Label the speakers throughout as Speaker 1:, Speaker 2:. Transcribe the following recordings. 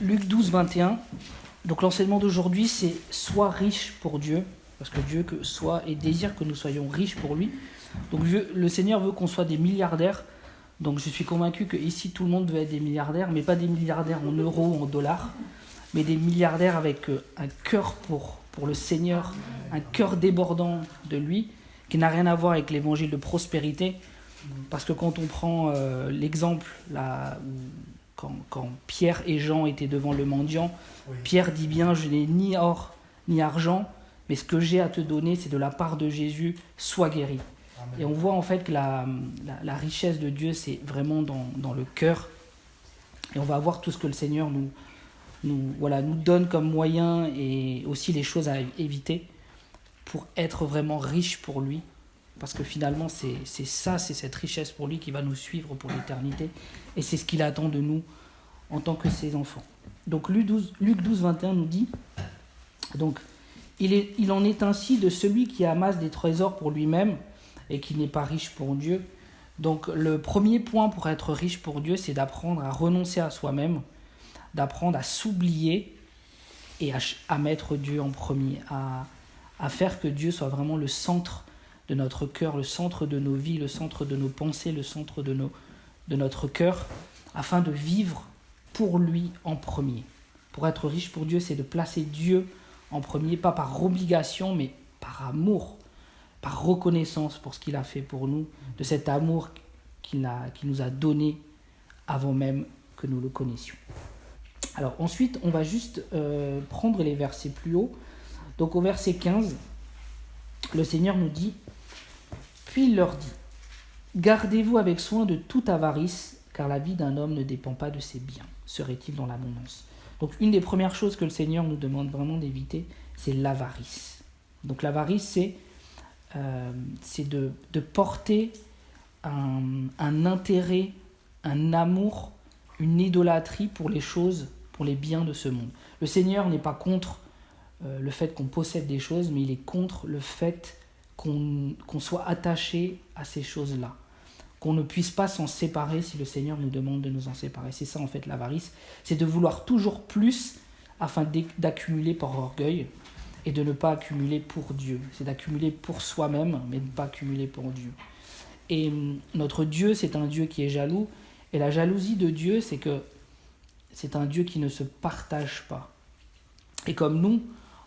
Speaker 1: Luc 12, 21. Donc l'enseignement d'aujourd'hui, c'est « Sois riche pour Dieu », parce que Dieu soit et désire que nous soyons riches pour lui. Donc le Seigneur veut qu'on soit des milliardaires. Donc je suis convaincu que ici tout le monde veut être des milliardaires, mais pas des milliardaires en euros ou en dollars, mais des milliardaires avec un cœur pour le Seigneur, un cœur débordant de lui, qui n'a rien à voir avec l'évangile de prospérité. Parce que quand on prend l'exemple là, quand Pierre et Jean étaient devant le mendiant, Pierre dit bien « Je n'ai ni or ni argent, mais ce que j'ai à te donner, c'est de la part de Jésus, sois guéri. » Et on voit en fait que la richesse de Dieu, c'est vraiment dans le cœur. Et on va voir tout ce que le Seigneur nous donne comme moyen et aussi les choses à éviter pour être vraiment riche pour lui. Parce que finalement, c'est cette richesse pour lui qui va nous suivre pour l'éternité. Et c'est ce qu'il attend de nous en tant que ses enfants. Donc Luc 12, 21 nous dit, donc, il en est ainsi de celui qui amasse des trésors pour lui-même et qui n'est pas riche pour Dieu. Donc le premier point pour être riche pour Dieu, c'est d'apprendre à renoncer à soi-même, d'apprendre à s'oublier et à mettre Dieu en premier, à faire que Dieu soit vraiment le centre de notre cœur, le centre de nos vies, le centre de nos pensées, le centre de notre cœur, afin de vivre pour lui en premier. Pour être riche pour Dieu, c'est de placer Dieu en premier, pas par obligation, mais par amour, par reconnaissance pour ce qu'il a fait pour nous, de cet amour qu'il nous a donné avant même que nous le connaissions. Alors ensuite, on va juste prendre les versets plus haut. Donc au verset 15, le Seigneur nous dit « Puis il leur dit, gardez-vous avec soin de toute avarice, car la vie d'un homme ne dépend pas de ses biens. Serait-il dans l'abondance ?» Donc une des premières choses que le Seigneur nous demande vraiment d'éviter, c'est l'avarice. Donc l'avarice, c'est de porter un intérêt, un amour, une idolâtrie pour les choses, pour les biens de ce monde. Le Seigneur n'est pas contre le fait qu'on possède des choses, mais il est contre le fait qu'on soit attaché à ces choses-là. Qu'on ne puisse pas s'en séparer si le Seigneur nous demande de nous en séparer. C'est ça en fait l'avarice, c'est de vouloir toujours plus afin d'accumuler par orgueil et de ne pas accumuler pour Dieu. C'est d'accumuler pour soi-même, mais de ne pas accumuler pour Dieu. Et notre Dieu, c'est un Dieu qui est jaloux, et la jalousie de Dieu, c'est que c'est un Dieu qui ne se partage pas. Et comme nous,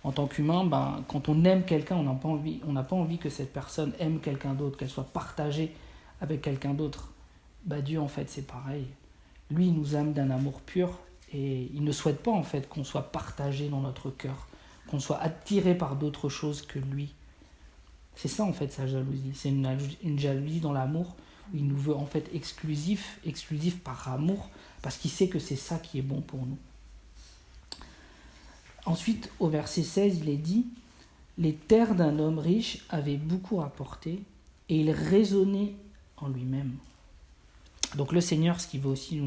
Speaker 1: en tant qu'humains, quand on aime quelqu'un, on n'a pas envie que cette personne aime quelqu'un d'autre, qu'elle soit partagée avec quelqu'un d'autre. Dieu, en fait, c'est pareil. Lui, il nous aime d'un amour pur et il ne souhaite pas, en fait, qu'on soit partagé dans notre cœur, qu'on soit attiré par d'autres choses que lui. C'est ça, en fait, sa jalousie. C'est une jalousie dans l'amour où il nous veut, en fait, exclusif par amour, parce qu'il sait que c'est ça qui est bon pour nous. Ensuite, au verset 16, il est dit « Les terres d'un homme riche avaient beaucoup rapporté, et il raisonnait en lui-même. » Donc le Seigneur, ce qu'il veut aussi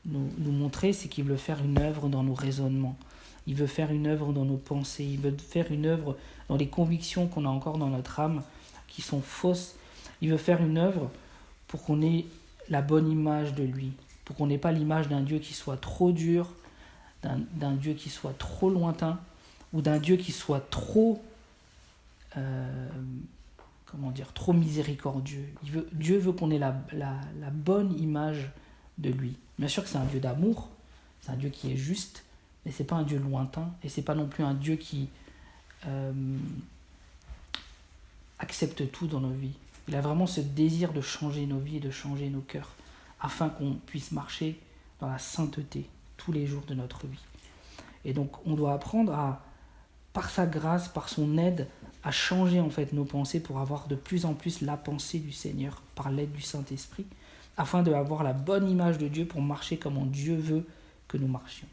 Speaker 1: nous montrer, c'est qu'il veut faire une œuvre dans nos raisonnements. Il veut faire une œuvre dans nos pensées. Il veut faire une œuvre dans les convictions qu'on a encore dans notre âme, qui sont fausses. Il veut faire une œuvre pour qu'on ait la bonne image de lui, pour qu'on n'ait pas l'image d'un Dieu qui soit trop dur, d'un Dieu qui soit trop lointain, ou d'un Dieu qui soit trop miséricordieux. Dieu veut qu'on ait la bonne image de lui. Bien sûr que c'est un Dieu d'amour, c'est un Dieu qui est juste, mais c'est pas un Dieu lointain, et c'est pas non plus un Dieu qui accepte tout dans nos vies. Il a vraiment ce désir de changer nos vies et de changer nos cœurs, afin qu'on puisse marcher dans la sainteté tous les jours de notre vie. Et donc on doit apprendre par sa grâce, par son aide, à changer en fait nos pensées pour avoir de plus en plus la pensée du Seigneur par l'aide du Saint-Esprit, afin d'avoir la bonne image de Dieu pour marcher comme Dieu veut que nous marchions.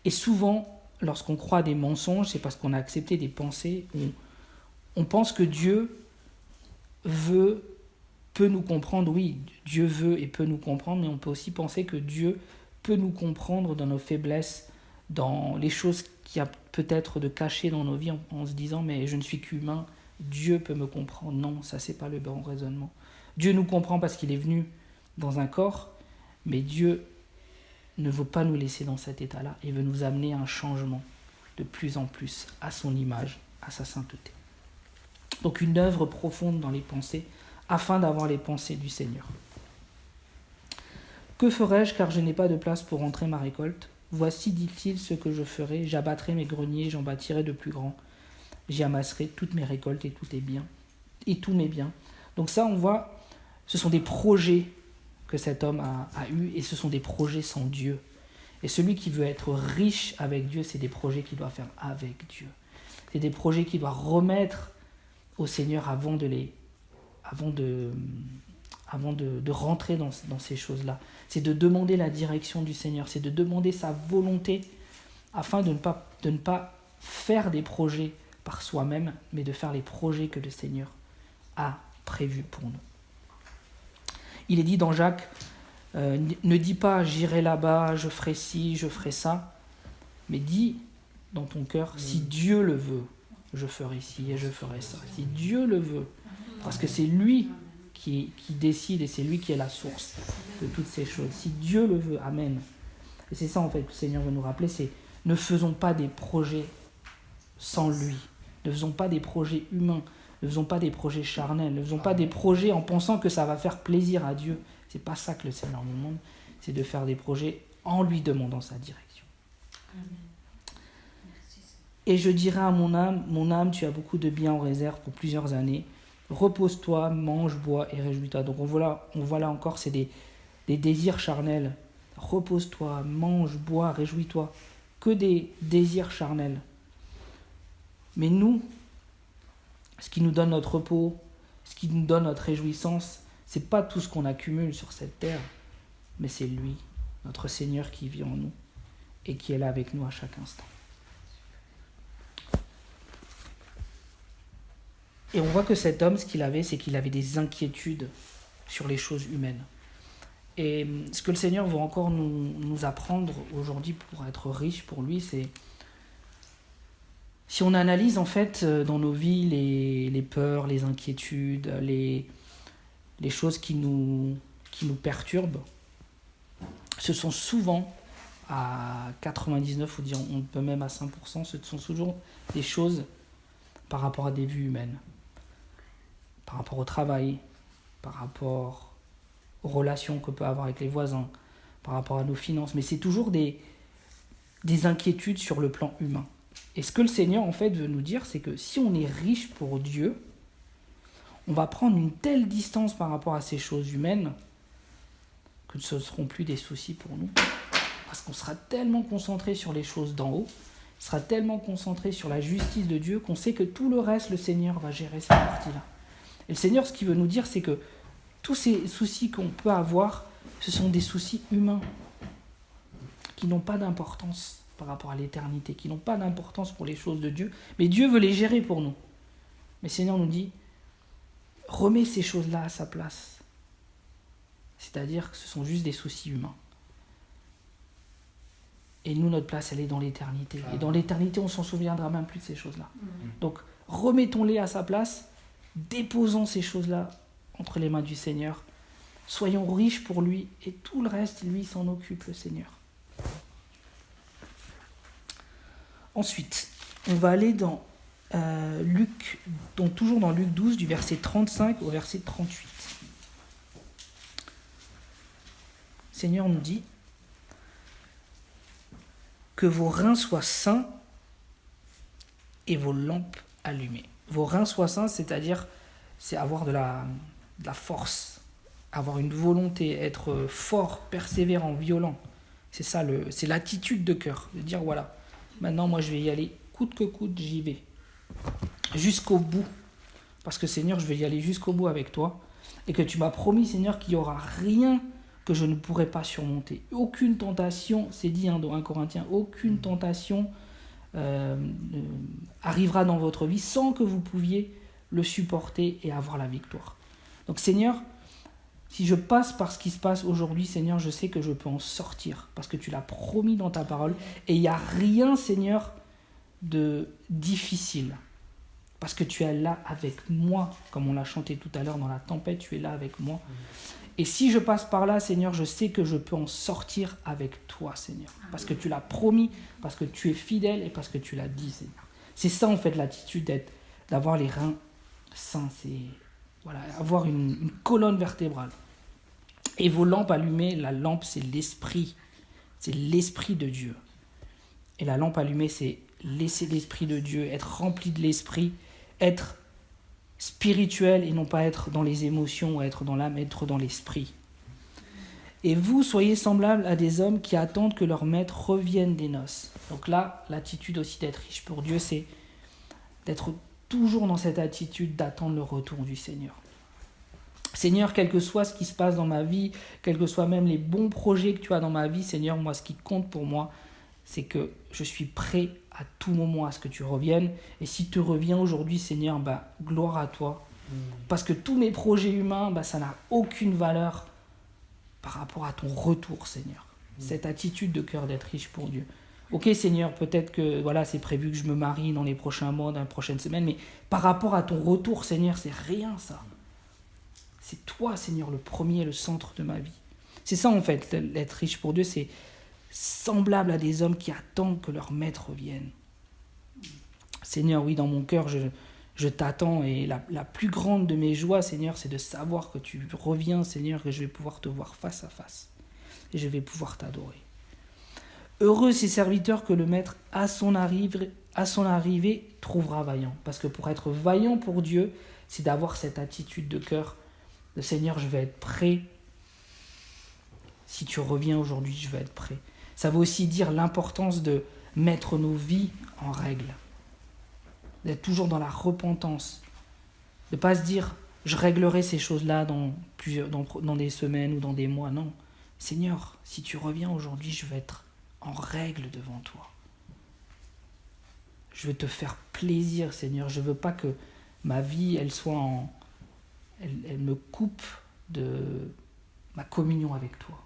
Speaker 1: Et souvent, lorsqu'on croit à des mensonges, c'est parce qu'on a accepté des pensées où on pense que Dieu peut nous comprendre. Oui, Dieu veut et peut nous comprendre, mais on peut aussi penser que Dieu peut nous comprendre dans nos faiblesses, dans les choses qu'il y a peut-être de cachées dans nos vies, en se disant « mais je ne suis qu'humain, Dieu peut me comprendre ». Non, ça c'est pas le bon raisonnement. Dieu nous comprend parce qu'il est venu dans un corps, mais Dieu ne veut pas nous laisser dans cet état-là et veut nous amener à un changement de plus en plus à son image, à sa sainteté. Donc une œuvre profonde dans les pensées, afin d'avoir les pensées du Seigneur. Que ferai-je, car je n'ai pas de place pour rentrer ma récolte ? Voici, dit-il, ce que je ferai. J'abattrai mes greniers, j'en bâtirai de plus grands. J'y amasserai toutes mes récoltes et tous mes biens. Donc ça, on voit, ce sont des projets que cet homme a eus, et ce sont des projets sans Dieu. Et celui qui veut être riche avec Dieu, c'est des projets qu'il doit faire avec Dieu. C'est des projets qu'il doit remettre au Seigneur avant de rentrer dans ces choses-là. C'est de demander la direction du Seigneur, c'est de demander sa volonté afin de ne pas faire des projets par soi-même, mais de faire les projets que le Seigneur a prévus pour nous. Il est dit dans Jacques, ne dis pas j'irai là-bas, je ferai ci, je ferai ça, mais dis dans ton cœur, si Dieu le veut, je ferai ci et je ferai ça. Si Dieu le veut, parce que c'est lui qui décide et c'est lui qui est la source de toutes ces choses. Si Dieu le veut, amen. Et c'est ça en fait que le Seigneur veut nous rappeler, c'est ne faisons pas des projets sans lui. Ne faisons pas des projets humains, ne faisons pas des projets charnels, ne faisons pas des projets en pensant que ça va faire plaisir à Dieu. C'est pas ça que le Seigneur nous demande, c'est de faire des projets en lui demandant sa direction. Amen. Et je dirai à mon âme, tu as beaucoup de biens en réserve pour plusieurs années. Repose-toi, mange, bois et réjouis-toi. Donc on voit là encore, c'est des désirs charnels. Repose-toi, mange, bois, réjouis-toi. Que des désirs charnels. Mais nous, ce qui nous donne notre repos, ce qui nous donne notre réjouissance, c'est pas tout ce qu'on accumule sur cette terre, mais c'est lui, notre Seigneur qui vit en nous et qui est là avec nous à chaque instant. Et on voit que cet homme, ce qu'il avait, c'est qu'il avait des inquiétudes sur les choses humaines. Et ce que le Seigneur veut encore nous apprendre aujourd'hui pour être riche pour lui, c'est si on analyse en fait dans nos vies les peurs, les inquiétudes, les choses qui nous perturbent, ce sont souvent à 99, ou dire on peut même à 5%, ce sont toujours des choses par rapport à des vues humaines, par rapport au travail, par rapport aux relations qu'on peut avoir avec les voisins, par rapport à nos finances, mais c'est toujours des inquiétudes sur le plan humain. Et ce que le Seigneur en fait veut nous dire, c'est que si on est riche pour Dieu, on va prendre une telle distance par rapport à ces choses humaines que ce ne seront plus des soucis pour nous. Parce qu'on sera tellement concentré sur les choses d'en haut, on sera tellement concentré sur la justice de Dieu qu'on sait que tout le reste, le Seigneur va gérer cette partie-là. Et le Seigneur, ce qu'il veut nous dire, c'est que tous ces soucis qu'on peut avoir, ce sont des soucis humains qui n'ont pas d'importance par rapport à l'éternité, qui n'ont pas d'importance pour les choses de Dieu, mais Dieu veut les gérer pour nous. Mais le Seigneur nous dit, remets ces choses-là à sa place. C'est-à-dire que ce sont juste des soucis humains. Et nous, notre place, elle est dans l'éternité. Et dans l'éternité, on ne s'en souviendra même plus de ces choses-là. Donc, remettons-les à sa place, déposons ces choses-là entre les mains du Seigneur. Soyons riches pour lui, et tout le reste, lui, s'en occupe, le Seigneur. Ensuite, on va aller dans Luc, donc toujours dans Luc 12, du verset 35 au verset 38. Le Seigneur nous dit que vos reins soient sains et vos lampes allumées. Vos reins soient sains, c'est-à-dire c'est avoir de la force, avoir une volonté, être fort, persévérant, violent. C'est ça, c'est l'attitude de cœur, de dire voilà, maintenant moi je vais y aller coûte que coûte, j'y vais jusqu'au bout, parce que Seigneur, je vais y aller jusqu'au bout avec toi, et que tu m'as promis, Seigneur, qu'il n'y aura rien que je ne pourrai pas surmonter. Aucune tentation, c'est dit dans 1 Corinthiens, aucune tentation arrivera dans votre vie sans que vous pouviez le supporter et avoir la victoire. Donc Seigneur, si je passe par ce qui se passe aujourd'hui, Seigneur, je sais que je peux en sortir, parce que tu l'as promis dans ta parole, et il n'y a rien, Seigneur, de difficile, parce que tu es là avec moi, comme on l'a chanté tout à l'heure dans la tempête, tu es là avec moi. Et si je passe par là, Seigneur, je sais que je peux en sortir avec toi, Seigneur. Parce que tu l'as promis, parce que tu es fidèle et parce que tu l'as dit, Seigneur. C'est ça, en fait, l'attitude d'avoir les reins sains. C'est voilà, avoir une colonne vertébrale. Et vos lampes allumées, la lampe, c'est l'esprit. C'est l'esprit de Dieu. Et la lampe allumée, c'est laisser l'esprit de Dieu, être rempli de l'esprit, être spirituel et non pas être dans les émotions ou être dans l'âme, être dans l'esprit. Et vous, soyez semblables à des hommes qui attendent que leur maître revienne des noces. Donc là, l'attitude aussi d'être riche pour Dieu, c'est d'être toujours dans cette attitude d'attendre le retour du Seigneur. Seigneur, quel que soit ce qui se passe dans ma vie, quels que soient même les bons projets que tu as dans ma vie, Seigneur, moi, ce qui compte pour moi, c'est que je suis prêt à tout moment à ce que tu reviennes. Et si tu reviens aujourd'hui, Seigneur, gloire à toi. Parce que tous mes projets humains, ça n'a aucune valeur par rapport à ton retour, Seigneur. Cette attitude de cœur d'être riche pour Dieu. Ok, Seigneur, peut-être que c'est prévu que je me marie dans les prochains mois, dans les prochaines semaines, mais par rapport à ton retour, Seigneur, c'est rien ça. C'est toi, Seigneur, le premier, le centre de ma vie. C'est ça, en fait, l'être riche pour Dieu, c'est semblable à des hommes qui attendent que leur maître revienne. Seigneur, oui, dans mon cœur, je t'attends et la plus grande de mes joies, Seigneur, c'est de savoir que tu reviens, Seigneur, et je vais pouvoir te voir face à face. Et je vais pouvoir t'adorer. Heureux ces serviteurs que le maître, à son arrivée, trouvera vaillant. Parce que pour être vaillant pour Dieu, c'est d'avoir cette attitude de cœur de Seigneur, je vais être prêt. Si tu reviens aujourd'hui, je vais être prêt. Ça veut aussi dire l'importance de mettre nos vies en règle. D'être toujours dans la repentance. De ne pas se dire, je réglerai ces choses-là dans des semaines ou dans des mois. Non. Seigneur, si tu reviens aujourd'hui, je vais être en règle devant toi. Je veux te faire plaisir, Seigneur. Je ne veux pas que ma vie, elle me coupe de ma communion avec toi.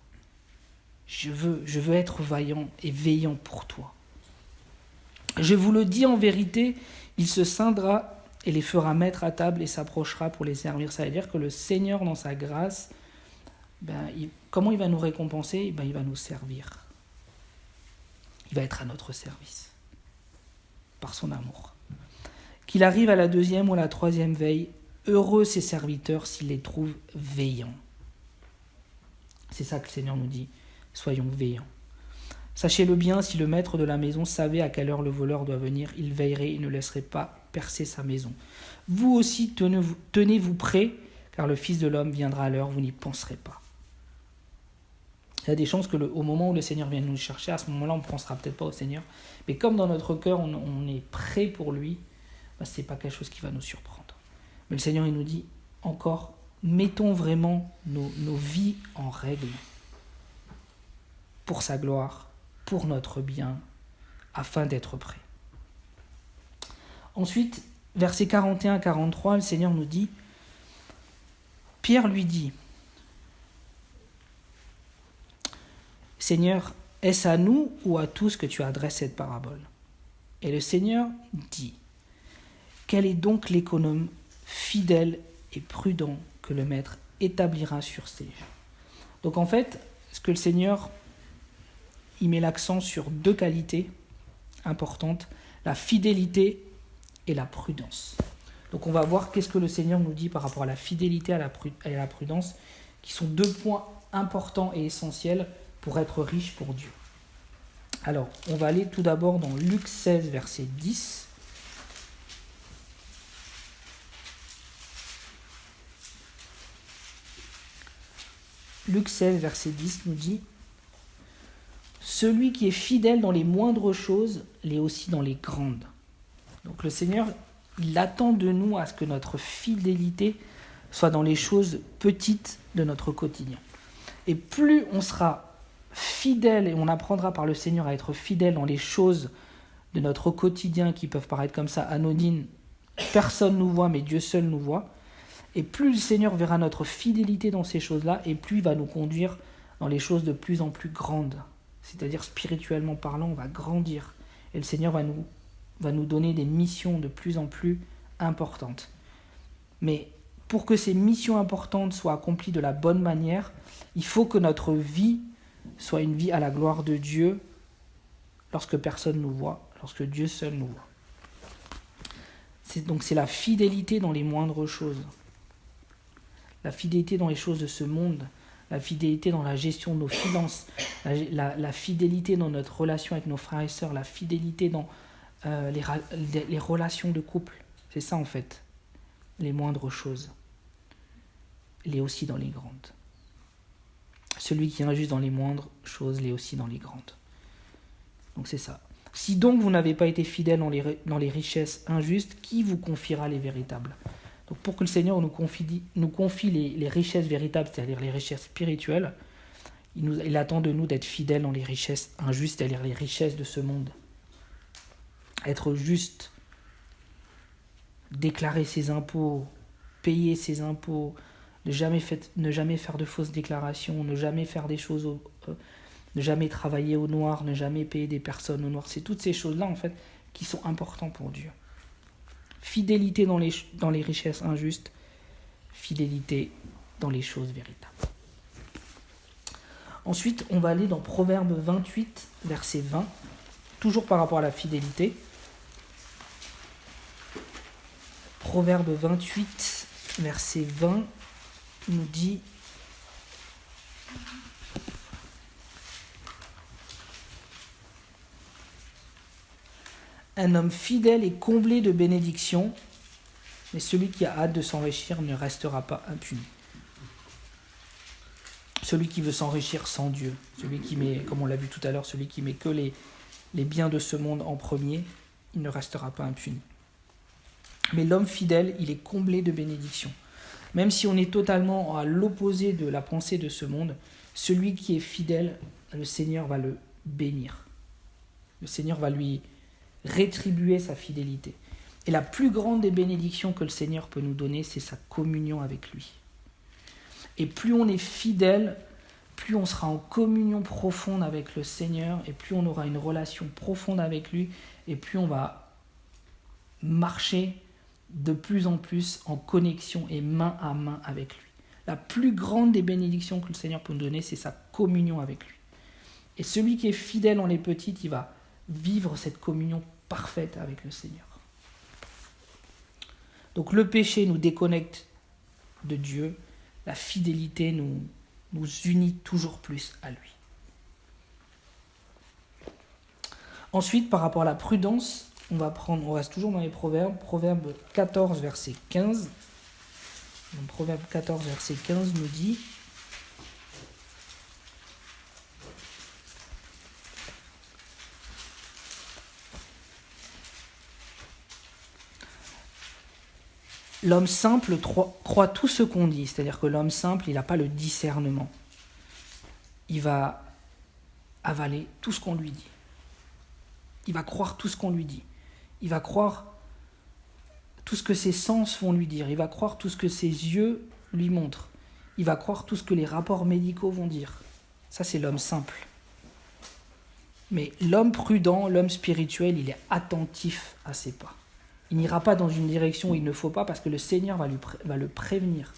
Speaker 1: Je veux être vaillant et veillant pour toi. Je vous le dis en vérité, il se scindra et les fera mettre à table et s'approchera pour les servir. Ça veut dire que le Seigneur, dans sa grâce, comment il va nous récompenser ? Il va nous servir. Il va être à notre service, par son amour. Qu'il arrive à la 2e ou à la 3e veille, heureux ses serviteurs s'il les trouve veillants. C'est ça que le Seigneur nous dit, soyons veillants. Sachez-le bien, si le maître de la maison savait à quelle heure le voleur doit venir, il veillerait et ne laisserait pas percer sa maison. Vous aussi, tenez-vous prêts, car le Fils de l'homme viendra à l'heure, vous n'y penserez pas. Il y a des chances qu'au moment où le Seigneur vient nous chercher, à ce moment-là, on ne pensera peut-être pas au Seigneur. Mais comme dans notre cœur, on est prêt pour lui, ce n'est pas quelque chose qui va nous surprendre. Mais le Seigneur, il nous dit encore, mettons vraiment nos vies en règle pour sa gloire, pour notre bien, afin d'être prêts. Ensuite, versets 41 à 43, le Seigneur nous dit, Pierre lui dit, Seigneur, est-ce à nous ou à tous que tu adresses cette parabole ? Et le Seigneur dit, quel est donc l'économe fidèle et prudent que le maître établira sur ses gens ? Donc en fait, ce que le Seigneur, il met l'accent sur 2 qualités importantes, la fidélité et la prudence. Donc on va voir qu'est-ce que le Seigneur nous dit par rapport à la fidélité et à la prudence, qui sont 2 points importants et essentiels pour être riche pour Dieu. Alors, on va aller tout d'abord dans Luc 16, verset 10. Luc 16, verset 10 nous dit « Celui qui est fidèle dans les moindres choses, l'est aussi dans les grandes. » Donc le Seigneur, il attend de nous à ce que notre fidélité soit dans les choses petites de notre quotidien. Et plus on sera fidèle et on apprendra par le Seigneur à être fidèle dans les choses de notre quotidien qui peuvent paraître comme ça anodines, personne nous voit mais Dieu seul nous voit, et plus le Seigneur verra notre fidélité dans ces choses-là, et plus il va nous conduire dans les choses de plus en plus grandes. C'est-à-dire spirituellement parlant, on va grandir, et le Seigneur va nous donner des missions de plus en plus importantes. Mais pour que ces missions importantes soient accomplies de la bonne manière, il faut que notre vie soit une vie à la gloire de Dieu lorsque personne nous voit, lorsque Dieu seul nous voit. C'est la fidélité dans les moindres choses. La fidélité dans les choses de ce monde, la fidélité dans la gestion de nos finances, la fidélité dans notre relation avec nos frères et sœurs, la fidélité dans les relations de couple. C'est ça en fait, les moindres choses. L'est aussi dans les grandes. Celui qui est injuste dans les moindres choses l'est aussi dans les grandes. Donc c'est ça. Si donc vous n'avez pas été fidèle dans les richesses injustes, qui vous confiera les véritables ? Donc pour que le Seigneur nous confie les richesses véritables, c'est-à-dire les richesses spirituelles, il attend de nous d'être fidèles dans les richesses injustes, c'est-à-dire les richesses de ce monde. Être juste, déclarer ses impôts, payer ses impôts, ne jamais faire de fausses déclarations, ne jamais faire des choses, ne jamais travailler au noir, ne jamais payer des personnes au noir. C'est toutes ces choses-là, en fait, qui sont importantes pour Dieu. Fidélité dans les richesses injustes, fidélité dans les choses véritables. Ensuite, on va aller dans Proverbe 28, verset 20, toujours par rapport à la fidélité. Proverbe 28, verset 20, nous dit: un homme fidèle est comblé de bénédictions, mais celui qui a hâte de s'enrichir ne restera pas impuni. Celui qui veut s'enrichir sans Dieu, celui qui met, comme on l'a vu tout à l'heure, celui qui met que les biens de ce monde en premier, il ne restera pas impuni. Mais l'homme fidèle, il est comblé de bénédictions. Même si on est totalement à l'opposé de la pensée de ce monde, celui qui est fidèle, le Seigneur va le bénir. Le Seigneur va lui rétribuer sa fidélité. Et la plus grande des bénédictions que le Seigneur peut nous donner, c'est sa communion avec lui. Et plus on est fidèle, plus on sera en communion profonde avec le Seigneur, et plus on aura une relation profonde avec lui, et plus on va marcher de plus en plus en connexion et main à main avec lui. La plus grande des bénédictions que le Seigneur peut nous donner, c'est sa communion avec lui. Et celui qui est fidèle en les petites, il va vivre cette communion parfaite avec le Seigneur. Donc le péché nous déconnecte de Dieu, la fidélité nous unit toujours plus à lui. Ensuite, par rapport à la prudence, on reste toujours dans les proverbes. Proverbe 14, verset 15. Donc, Proverbe 14, verset 15 nous dit: l'homme simple croit tout ce qu'on dit. C'est-à-dire que l'homme simple, il n'a pas le discernement. Il va avaler tout ce qu'on lui dit. Il va croire tout ce qu'on lui dit. Il va croire tout ce que ses sens vont lui dire. Il va croire tout ce que ses yeux lui montrent. Il va croire tout ce que les rapports médicaux vont dire. Ça, c'est l'homme simple. Mais l'homme prudent, l'homme spirituel, il est attentif à ses pas. Il n'ira pas dans une direction où il ne faut pas, parce que le Seigneur va le prévenir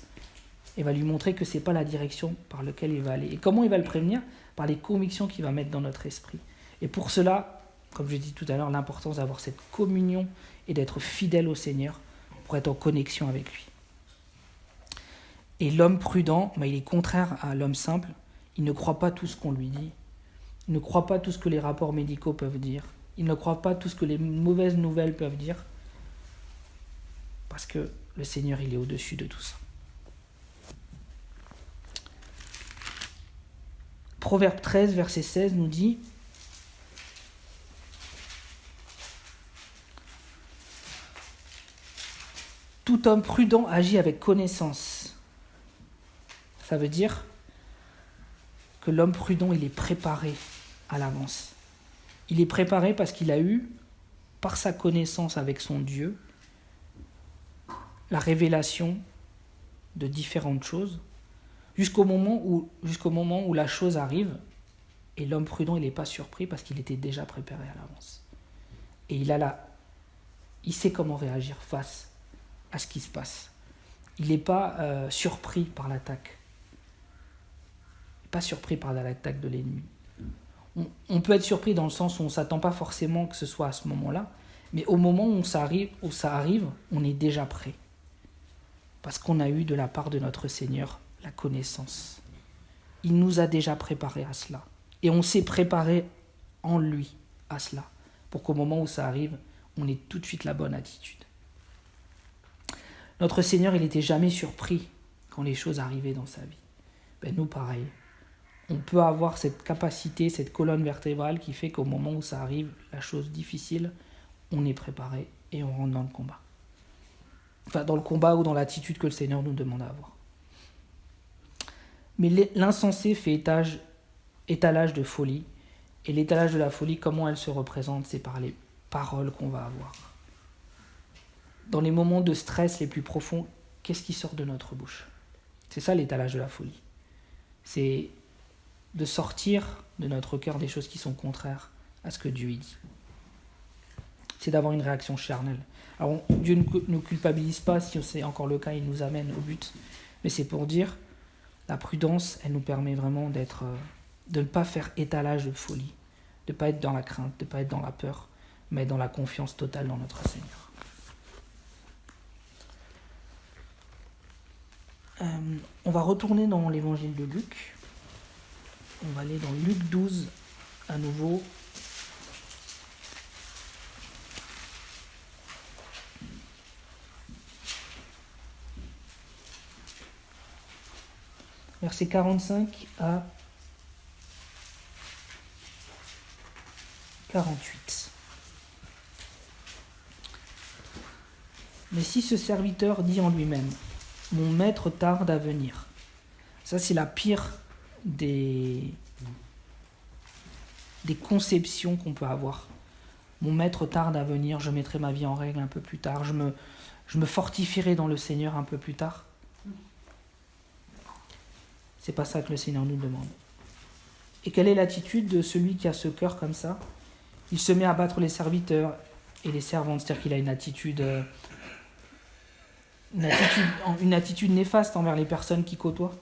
Speaker 1: et va lui montrer que ce n'est pas la direction par laquelle il va aller. Et comment il va le prévenir ? Par les convictions qu'il va mettre dans notre esprit. Et pour cela, comme je dis tout à l'heure, l'importance d'avoir cette communion et d'être fidèle au Seigneur pour être en connexion avec lui. Et l'homme prudent, il est contraire à l'homme simple. Il ne croit pas tout ce qu'on lui dit. Il ne croit pas tout ce que les rapports médicaux peuvent dire. Il ne croit pas tout ce que les mauvaises nouvelles peuvent dire. Parce que le Seigneur, il est au-dessus de tout ça. Proverbe 13, verset 16 nous dit: tout homme prudent agit avec connaissance. Ça veut dire que l'homme prudent, il est préparé à l'avance. Il est préparé parce qu'il a eu, par sa connaissance avec son Dieu, la révélation de différentes choses, jusqu'au moment où la chose arrive, et l'homme prudent, il n'est pas surpris parce qu'il était déjà préparé à l'avance. Et il sait comment réagir face à ce qui se passe. il n'est pas surpris par l'attaque. Il n'est pas surpris par l'attaque de l'ennemi. On peut être surpris dans le sens où on ne s'attend pas forcément que ce soit à ce moment-là, mais au moment où ça arrive, on est déjà prêt. Parce qu'on a eu de la part de notre Seigneur la connaissance. Il nous a déjà préparés à cela. Et on s'est préparé en lui à cela. Pour qu'au moment où ça arrive, on ait tout de suite la bonne attitude. Notre Seigneur, il n'était jamais surpris quand les choses arrivaient dans sa vie. Nous, pareil. On peut avoir cette capacité, cette colonne vertébrale qui fait qu'au moment où ça arrive, la chose difficile, on est préparé et on rentre dans le combat. Enfin, dans le combat ou dans l'attitude que le Seigneur nous demande à avoir. Mais l'insensé fait étalage de folie. Et l'étalage de la folie, comment elle se représente, c'est par les paroles qu'on va avoir. Dans les moments de stress les plus profonds, qu'est-ce qui sort de notre bouche? C'est ça l'étalage de la folie. C'est de sortir de notre cœur des choses qui sont contraires à ce que Dieu y dit. C'est d'avoir une réaction charnelle. Alors Dieu ne nous culpabilise pas, si c'est encore le cas, il nous amène au but. Mais c'est pour dire, la prudence, elle nous permet vraiment de ne pas faire étalage de folie, de ne pas être dans la crainte, de ne pas être dans la peur, mais dans la confiance totale dans notre Seigneur. On va retourner dans l'évangile de Luc. On va aller dans Luc 12 à nouveau. Versets 45 à 48. Mais si ce serviteur dit en lui-même, « Mon maître tarde à venir », ça c'est la pire des conceptions qu'on peut avoir. Mon maître tarde à venir, je mettrai ma vie en règle un peu plus tard, je me fortifierai dans le Seigneur un peu plus tard. C'est pas ça que le Seigneur nous demande. Et quelle est l'attitude de celui qui a ce cœur comme ça? Il se met à battre les serviteurs et les servantes, c'est-à-dire qu'il a une attitude néfaste envers les personnes qui côtoient.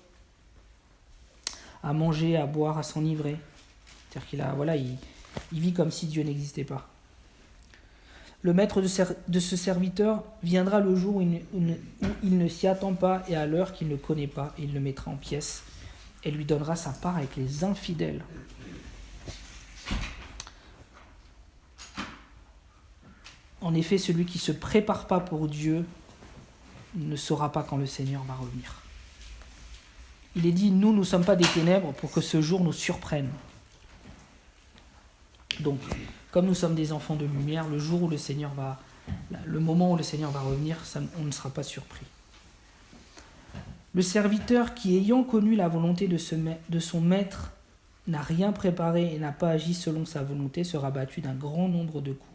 Speaker 1: À manger, à boire, à s'enivrer. C'est-à-dire il vit comme si Dieu n'existait pas. Le maître de ce serviteur viendra le jour où il ne s'y attend pas et à l'heure qu'il ne connaît pas, et il le mettra en pièces et lui donnera sa part avec les infidèles. En effet, celui qui ne se prépare pas pour Dieu ne saura pas quand le Seigneur va revenir. Il est dit, nous ne sommes pas des ténèbres pour que ce jour nous surprenne. Donc, comme nous sommes des enfants de lumière, le moment où le Seigneur va revenir, on ne sera pas surpris. Le serviteur qui, ayant connu la volonté de son maître, n'a rien préparé et n'a pas agi selon sa volonté, sera battu d'un grand nombre de coups.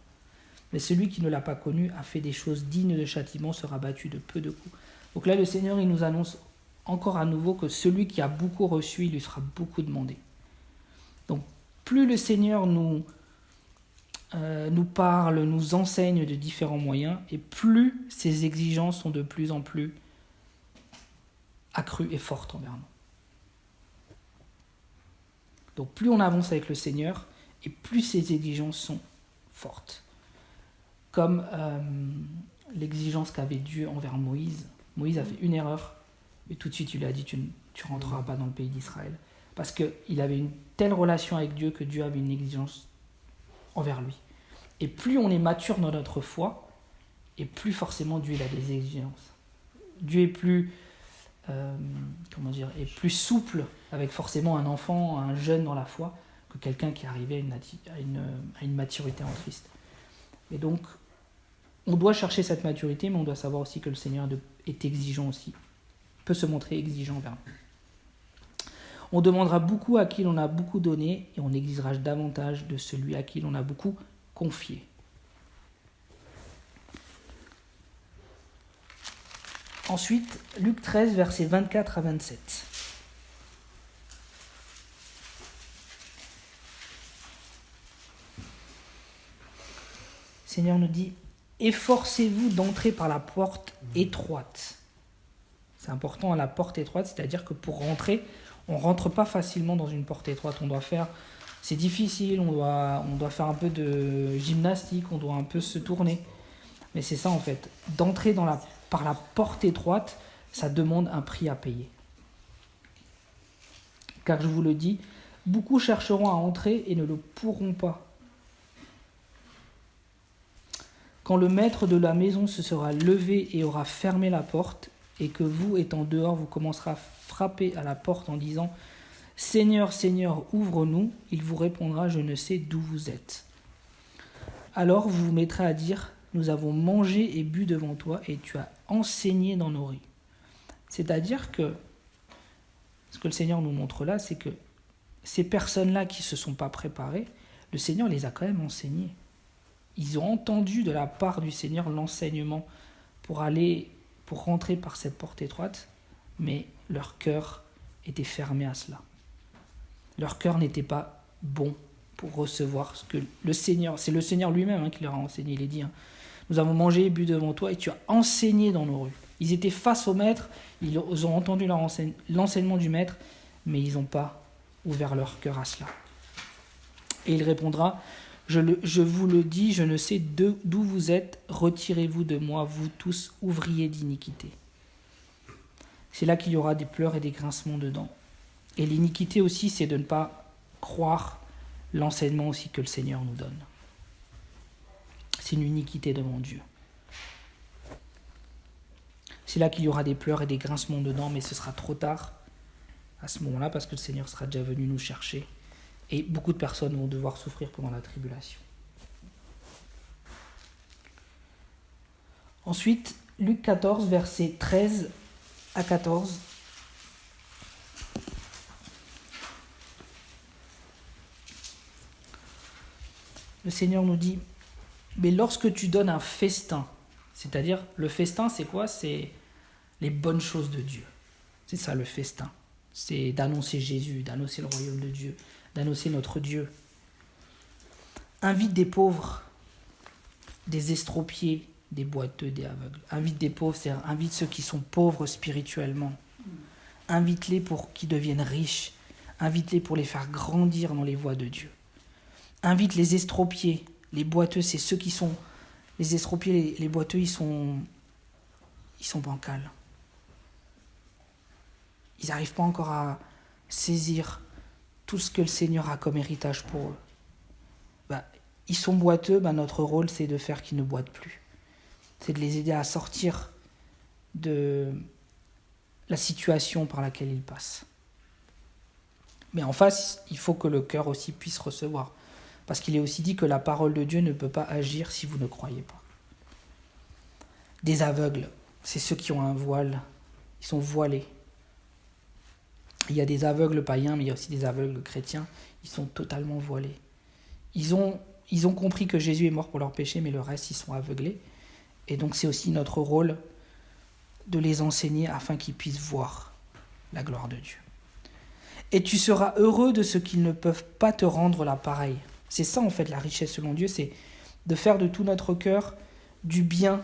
Speaker 1: Mais celui qui ne l'a pas connu a fait des choses dignes de châtiment, sera battu de peu de coups. Donc là, le Seigneur, il nous annonce encore à nouveau que celui qui a beaucoup reçu, il lui sera beaucoup demandé. Donc, plus le Seigneur nous parle, nous enseigne de différents moyens, et plus ses exigences sont de plus en plus accrues et fortes envers nous. Donc plus on avance avec le Seigneur, et plus ses exigences sont fortes. Comme l'exigence qu'avait Dieu envers Moïse. Moïse a fait une erreur, et tout de suite il lui a dit tu ne rentreras pas dans le pays d'Israël. Parce qu'il avait une telle relation avec Dieu que Dieu avait une exigence envers lui. Et plus on est mature dans notre foi, et plus forcément Dieu il a des exigences. Dieu est plus, est plus souple avec forcément un enfant, un jeune dans la foi, que quelqu'un qui est arrivé à une maturité en Christ. Et donc, on doit chercher cette maturité, mais on doit savoir aussi que le Seigneur est exigeant aussi, peut se montrer exigeant envers nous. On demandera beaucoup à qui l'on a beaucoup donné, et on exigera davantage de celui à qui l'on a beaucoup confié. Ensuite, Luc 13, versets 24 à 27. Le Seigneur nous dit « Efforcez-vous d'entrer par la porte étroite, C'est important à la porte étroite, c'est-à-dire que pour rentrer, on ne rentre pas facilement dans une porte étroite. C'est difficile, on doit faire un peu de gymnastique, on doit un peu se tourner. Mais c'est ça en fait. D'entrer par la porte étroite, ça demande un prix à payer. Car je vous le dis, beaucoup chercheront à entrer et ne le pourront pas. Quand le maître de la maison se sera levé et aura fermé la porte, et que vous, étant dehors, vous commencerez à frapper à la porte en disant « Seigneur, Seigneur, ouvre-nous », il vous répondra « Je ne sais d'où vous êtes ». Alors vous vous mettrez à dire « Nous avons mangé et bu devant toi, et tu as enseigné dans nos rues ». C'est-à-dire que, ce que le Seigneur nous montre là, c'est que ces personnes-là qui ne se sont pas préparées, le Seigneur les a quand même enseignées. Ils ont entendu de la part du Seigneur l'enseignement pour rentrer par cette porte étroite, mais leur cœur était fermé à cela. Leur cœur n'était pas bon pour recevoir ce que le Seigneur, c'est le Seigneur lui-même qui leur a enseigné. Il est dit, nous avons mangé et bu devant toi et tu as enseigné dans nos rues. Ils étaient face au maître, ils ont entendu l'enseignement du maître, mais ils n'ont pas ouvert leur cœur à cela. Et il répondra, je vous le dis, je ne sais d'où vous êtes, retirez-vous de moi, vous tous ouvriers d'iniquité. C'est là qu'il y aura des pleurs et des grincements de dents. Et l'iniquité aussi, c'est de ne pas croire l'enseignement aussi que le Seigneur nous donne. C'est une iniquité devant Dieu. C'est là qu'il y aura des pleurs et des grincements de dents, mais ce sera trop tard à ce moment-là, parce que le Seigneur sera déjà venu nous chercher. Et beaucoup de personnes vont devoir souffrir pendant la tribulation. Ensuite, Luc 14, versets 13 à 14. Le Seigneur nous dit, mais lorsque tu donnes un festin, c'est-à-dire le festin c'est quoi? C'est les bonnes choses de Dieu. C'est ça le festin. C'est d'annoncer Jésus, d'annoncer le royaume de Dieu, d'annoncer notre Dieu. Invite des pauvres, des estropiés, des boiteux, des aveugles. Invite des pauvres, c'est-à-dire invite ceux qui sont pauvres spirituellement. Invite-les pour qu'ils deviennent riches. Invite-les pour les faire grandir dans les voies de Dieu. Invite les estropiés, les boiteux, c'est ceux qui sont... Les estropiés, les boiteux, ils sont bancals. Ils n'arrivent pas encore à saisir tout ce que le Seigneur a comme héritage pour eux. Ils sont boiteux, notre rôle c'est de faire qu'ils ne boitent plus. C'est de les aider à sortir de la situation par laquelle ils passent. Mais en face, il faut que le cœur aussi puisse recevoir. Parce qu'il est aussi dit que la parole de Dieu ne peut pas agir si vous ne croyez pas. Des aveugles, c'est ceux qui ont un voile, ils sont voilés. Il y a des aveugles païens, mais il y a aussi des aveugles chrétiens, ils sont totalement voilés. Ils ont compris que Jésus est mort pour leurs péchés, mais le reste, ils sont aveuglés. Et donc c'est aussi notre rôle de les enseigner afin qu'ils puissent voir la gloire de Dieu. Et tu seras heureux de ce qu'ils ne peuvent pas te rendre la pareille. C'est ça en fait la richesse selon Dieu, c'est de faire de tout notre cœur du bien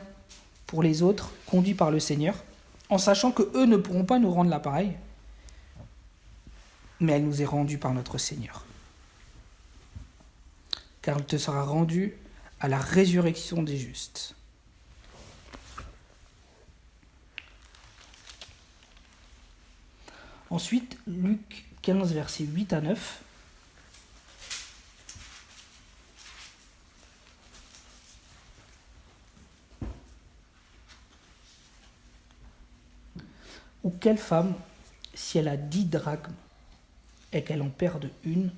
Speaker 1: pour les autres, conduits par le Seigneur, en sachant qu'eux ne pourront pas nous rendre la pareille, mais elle nous est rendue par notre Seigneur. Car elle te sera rendue à la résurrection des justes. Ensuite, Luc 15, versets 8 à 9. Ou quelle femme, si elle a 10 drachmes et qu'elle en perde une,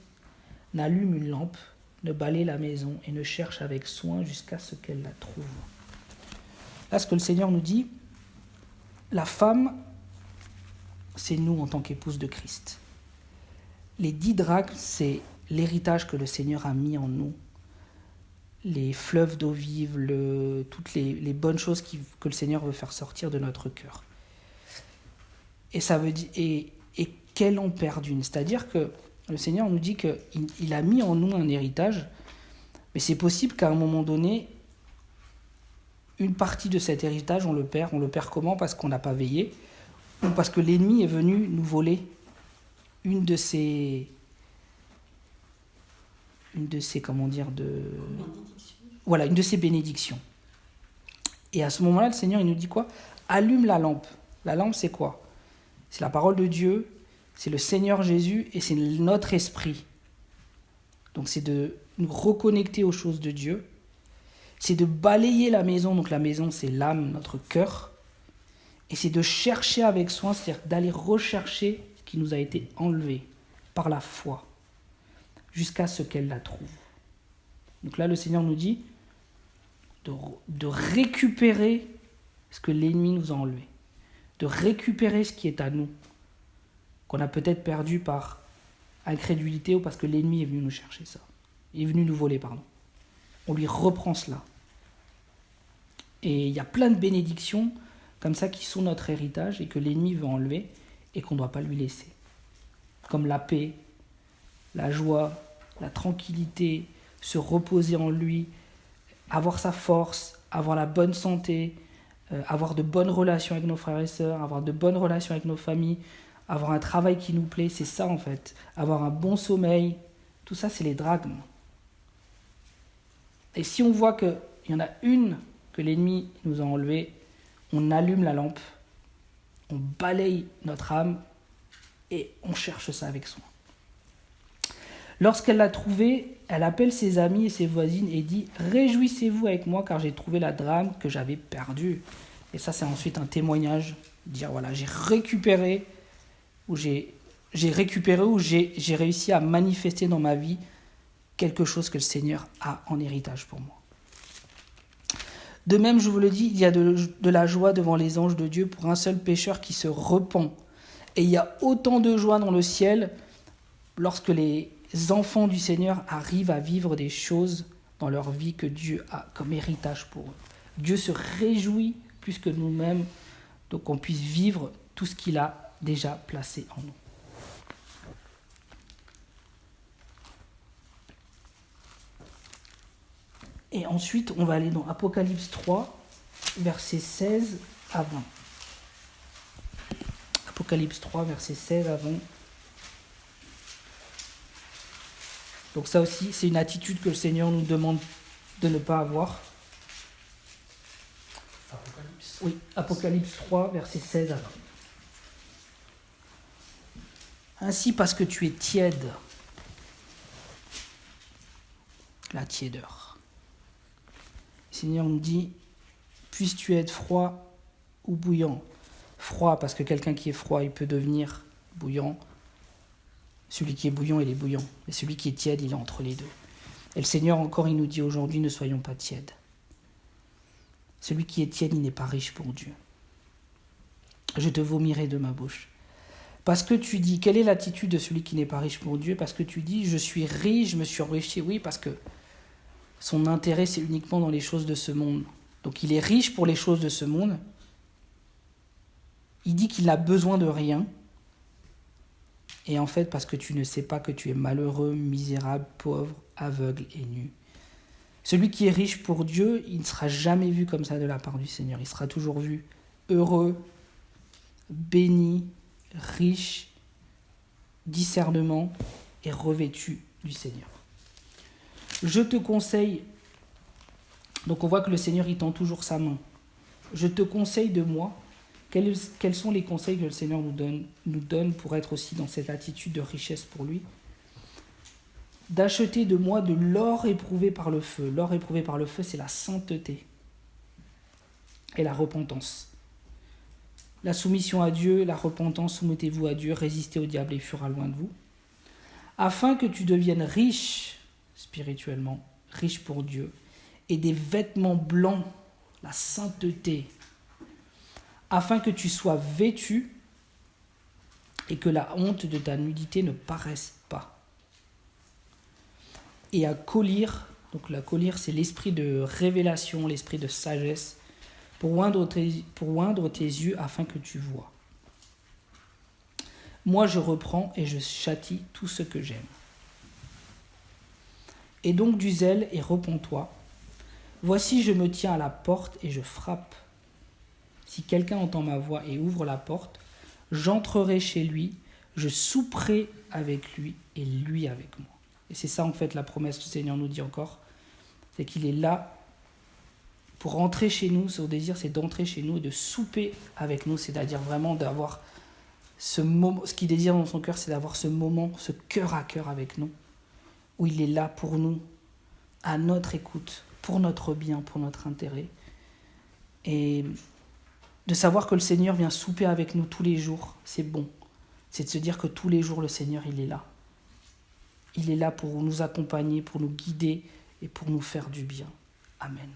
Speaker 1: n'allume une lampe, ne balaye la maison et ne cherche avec soin jusqu'à ce qu'elle la trouve. Là, ce que le Seigneur nous dit, la femme, c'est nous en tant qu'épouse de Christ. Les 10 drachmes, c'est l'héritage que le Seigneur a mis en nous. Les fleuves d'eau vive, toutes les bonnes choses que le Seigneur veut faire sortir de notre cœur. Et ça veut dire, et qu'elle en perde une. C'est-à-dire que le Seigneur nous dit qu'il a mis en nous un héritage, mais c'est possible qu'à un moment donné, une partie de cet héritage, on le perd. On le perd comment? Parce qu'on n'a pas veillé, ou parce que l'ennemi est venu nous voler une de ces comment dire, voilà, une de ces bénédictions. Et à ce moment-là, le Seigneur, il nous dit quoi? Allume la lampe. La lampe, c'est quoi? C'est la parole de Dieu, c'est le Seigneur Jésus et c'est notre esprit. Donc c'est de nous reconnecter aux choses de Dieu. C'est de balayer la maison. Donc la maison, c'est l'âme, notre cœur. Et c'est de chercher avec soin, c'est-à-dire d'aller rechercher ce qui nous a été enlevé par la foi, jusqu'à ce qu'elle la trouve. Donc là, le Seigneur nous dit de récupérer ce que l'ennemi nous a enlevé, de récupérer ce qui est à nous, qu'on a peut-être perdu par incrédulité ou parce que l'ennemi est venu nous chercher ça, il est venu nous voler, pardon. On lui reprend cela. Et il y a plein de bénédictions comme ça qui sont notre héritage et que l'ennemi veut enlever et qu'on ne doit pas lui laisser. Comme la paix, la joie, la tranquillité, se reposer en lui, avoir sa force, avoir la bonne santé, avoir de bonnes relations avec nos frères et sœurs, avoir de bonnes relations avec nos familles, avoir un travail qui nous plaît, c'est ça en fait. Avoir un bon sommeil, tout ça c'est les drachmes. Et si on voit qu'il y en a une que l'ennemi nous a enlevée, on allume la lampe, on balaye notre âme et on cherche ça avec soin. Lorsqu'elle l'a trouvée, elle appelle ses amis et ses voisines et dit « Réjouissez-vous avec moi car j'ai trouvé la drachme que j'avais perdue. » Et ça, c'est ensuite un témoignage, dire voilà, j'ai récupéré ou j'ai réussi à manifester dans ma vie quelque chose que le Seigneur a en héritage pour moi. De même, je vous le dis, il y a de la joie devant les anges de Dieu pour un seul pécheur qui se repent. Et il y a autant de joie dans le ciel lorsque les enfants du Seigneur arrivent à vivre des choses dans leur vie que Dieu a comme héritage pour eux. Dieu se réjouit plus que nous-mêmes, donc qu'on puisse vivre tout ce qu'il a déjà placé en nous. Et ensuite, on va aller dans Apocalypse 3, versets 16 à 20. Apocalypse 3, versets 16 à 20. Donc ça aussi, c'est une attitude que le Seigneur nous demande de ne pas avoir. Apocalypse. Oui, Apocalypse 3, versets 16 à 20. Ainsi, parce que tu es tiède, la tiédeur. Le Seigneur nous dit, puisses-tu être froid ou bouillant. Froid, parce que quelqu'un qui est froid, il peut devenir bouillant. Celui qui est bouillant, il est bouillant. Et celui qui est tiède, il est entre les deux. Et le Seigneur, encore, il nous dit aujourd'hui, ne soyons pas tièdes. Celui qui est tiède, il n'est pas riche pour Dieu. Je te vomirai de ma bouche. Parce que tu dis, quelle est l'attitude de celui qui n'est pas riche pour Dieu? Parce que tu dis, je suis riche, je me suis enrichi. Oui, parce que son intérêt, c'est uniquement dans les choses de ce monde. Donc il est riche pour les choses de ce monde. Il dit qu'il n'a besoin de rien. Et en fait, parce que tu ne sais pas que tu es malheureux, misérable, pauvre, aveugle et nu. Celui qui est riche pour Dieu, il ne sera jamais vu comme ça de la part du Seigneur. Il sera toujours vu heureux, béni, riche, discernement et revêtu du Seigneur. Je te conseille, donc on voit que le Seigneur il tend toujours sa main. Je te conseille de moi, quels sont les conseils que le Seigneur nous donne pour être aussi dans cette attitude de richesse pour lui? D'acheter de moi de l'or éprouvé par le feu. L'or éprouvé par le feu, c'est la sainteté et la repentance. La soumission à Dieu, la repentance, soumettez-vous à Dieu, résistez au diable et il fuira loin de vous. Afin que tu deviennes riche spirituellement, riche pour Dieu, et des vêtements blancs, la sainteté, afin que tu sois vêtu et que la honte de ta nudité ne paraisse pas. Et à collyre, donc la collyre c'est l'esprit de révélation, l'esprit de sagesse, pour oindre tes yeux afin que tu vois. Moi je reprends et je châtie tout ce que j'aime. Et donc du zèle et repens-toi. Voici je me tiens à la porte et je frappe. Si quelqu'un entend ma voix et ouvre la porte, j'entrerai chez lui, je souperai avec lui et lui avec moi. Et c'est ça en fait la promesse que le Seigneur nous dit encore, c'est qu'il est là pour rentrer chez nous. Son désir, c'est d'entrer chez nous et de souper avec nous, c'est-à-dire vraiment d'avoir ce moment. Ce qu'il désire dans son cœur, c'est d'avoir ce moment, ce cœur à cœur avec nous, où il est là pour nous, à notre écoute, pour notre bien, pour notre intérêt. Et de savoir que le Seigneur vient souper avec nous tous les jours, c'est bon. C'est de se dire que tous les jours, le Seigneur, il est là. Il est là pour nous accompagner, pour nous guider et pour nous faire du bien. Amen.